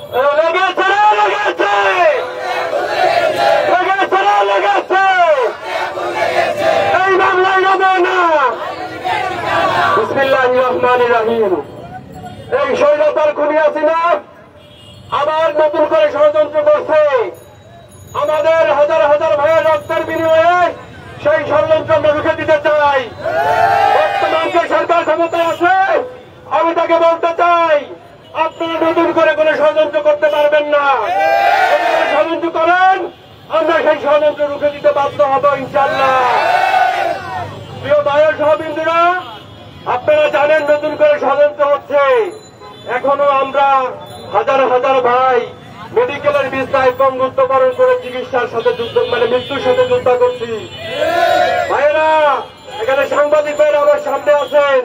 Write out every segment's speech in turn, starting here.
এই বাংলায় হবে না। বিসমিল্লাহির রহমানির রহিম। এই স্বৈরাচার খুনি হাসিনা আবার নতুন করে ষড়যন্ত্র করছে। আমাদের হাজার হাজার ভাইয়ের রক্তের বিনিময়ে সেই ষড়যন্ত্র আমরা রুখে দিতে চাই। বর্তমান যে সরকার ক্ষমতায় আছে, আমি তাকে বলতে চাই, আপনারা নতুন করে কোনো ষড়যন্ত্র করতে পারবেন না। ষড়যন্ত্র করেন, আমরা সেই ষড়যন্ত্র রুখে দিতে বাধ্য হব ইনশাআল্লাহ। প্রিয় ভাইয়ের সহবিন্দুরা, আপনারা জানেন নতুন করে ষড়যন্ত্র হচ্ছে। এখনো আমরা হাজার হাজার ভাই মেডিকেলের বিছানায় পঙ্গুত্ব বরণ করে চিকিৎসার সাথে যুদ্ধ, মৃত্যুর সাথে যুদ্ধ করছি। ভাইয়েরা, এখানে সাংবাদিক ভাইয়েরা আমার সামনে আছেন,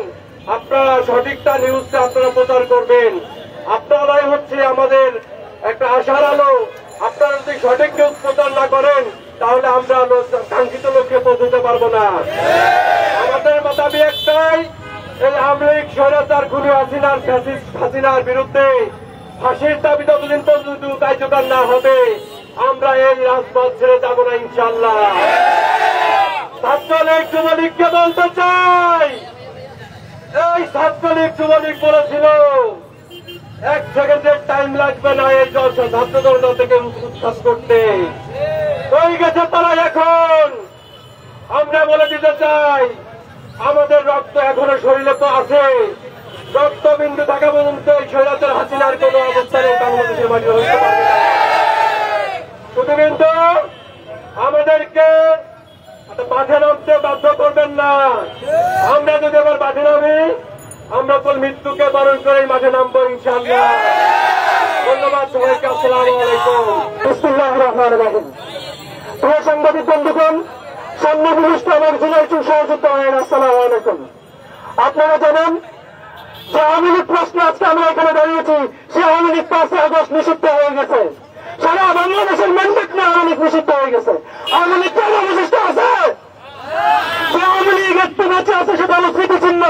আপনারা সঠিকটা নিউজটা আপনারা প্রচার করবেন। আপনারাই হচ্ছে আমাদের একটা আশার আলো। আপনারা যদি সঠিক নিউজ প্রচার না করেন, তাহলে আমরা কাঙ্ক্ষিত লক্ষ্যে পৌঁছতে পারবো না। আমাদের দাবি একটাই, এই আওয়ামী লীগ স্বৈরাচার খুনি হাসিনার বিরুদ্ধে ফাঁসির দাবি যতদিন পর্যন্ত কার্যকর না হবে, আমরা এই রাজপথ ছেড়ে যাব না ইনশাআল্লাহ। ছাত্রলীগ যুবলীগকে বলতে চাই, এই ছাত্রলীগ যুবলীগ বলেছিল 1 সেকেন্ডের টাইম লাগবে না এই ছাত্র জনতা থেকে উচ্ছ্বাস করতে। হয়ে গেছে তারা এখন। আমরা বলে দিতে চাই, আমাদের রক্ত এখনো শরীরে তো আছে। রক্তবিন্দু থাকা পর্যন্ত এই স্বৈরাচার হাসিনার কোন অবস্থানে বাংলাদেশের মাটি হইতে পারবে না। শুধু কিন্তু আমাদেরকে মাঠে নামতে বাধ্য করবেন না। আমরা যদি এবার মাঠে নামি, আমরা তো মৃত্যুকে বরণ করে মাঠে নামবো ইনশাআল্লাহ। ধন্যবাদ সবাইকে। আসসালামু আলাইকুম। বিসমিল্লাহির রহমানির রহিম। প্রিয় সাংবাদিক বন্ধুগণ, সন্নিবিষ্ট আমার জেলার সহযোদ্ধা হয়েন, আসসালামু আলাইকুম। আপনারা জানেন যে আওয়ামী লীগ প্রশ্নে আজকে আমরা এখানে দাঁড়িয়েছি, সে আওয়ামী লীগ 5 আগস্ট নিষিদ্ধ হয়ে গেছে। সারা বাংলাদেশের ম্যান্ডেট না আওয়ামী লীগ নিষিদ্ধ হয়ে গেছে। আওয়ামী লীগ কেন অবশিষ্ট আছে? যে আওয়ামী লীগ একটু বেঁচে আছে সেটা হলো স্মৃতিচিহ্ন,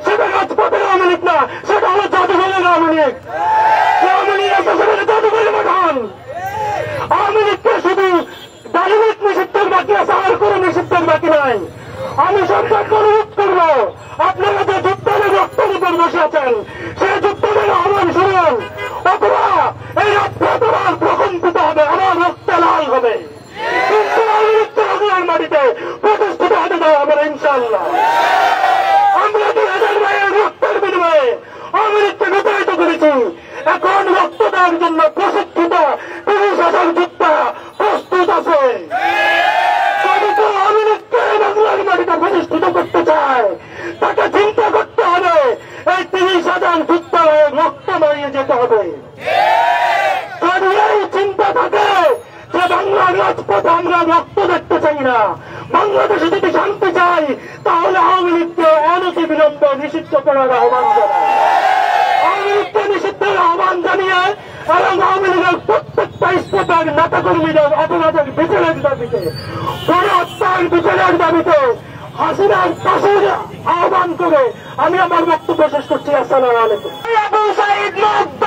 সেটা রাজপথের আওয়ামী লীগ না, সেটা হলো জাদুঘরের আওয়ামী লীগ। যে আওয়ামী লীগ আছে সেটা জাদুঘরের মাঠান। আওয়ামী লীগকে শুধু ডাইরেক্ট নিষিদ্ধের বাকি আছে, আর কোন নিষিদ্ধের বাকি নাই। আমি সরকারকে অনুরোধ করবো, আপনারা যে যুদ্ধের রক্ত নিতে বসে আছেন, সেই যুদ্ধের আহ্বান শুনুন, অথবা এই রাজপথ আবার প্রকম্পিত হবে, আবার রক্তে লাল হবে। কিন্তু বাংলার মাটিতে প্রতিষ্ঠিত হতে দেওয়া হবে না ইনশাআল্লাহ। আমরা 2000 ভাইয়ের রক্তের বিনিময়ে আওয়ামী লীগকে বিতাড়িত করেছি। এখন রক্ত দেওয়ার জন্য প্রশিক্ষিত 30,000 যোদ্ধা প্রস্তুত আছে। আওয়ামী লীগকে বাংলার মাটিতে প্রতিষ্ঠিত করতে চায়, তাকে চিন্তা করতে হবে এই 30,000 যোদ্ধা রক্ত মারিয়ে যেতে হবে। যদি এই চিন্তা থাকে যে বাংলার রাজপথে আমরা রক্ত দেখতে চাই না, বাংলাদেশে যদি শান্তি চাই, তাহলে আওয়ামী লীগকে অনতি বিলম্বে নিষিদ্ধ করার আহ্বান জানায়। আওয়ামী লীগকে নিষিদ্ধের আহ্বান জানিয়ে এবং আওয়ামী লীগের প্রত্যেকটা স্তরের নেতাকর্মীদের অপরাধের বিচারের দাবিতে, গণহত্যার বিচারের দাবিতে হাসিনার ফাঁসির আহ্বান করে আমি আমার বক্তব্য শেষ করছি। আসসালামু আলাইকুম। আবু সাঈদ মুক্ত।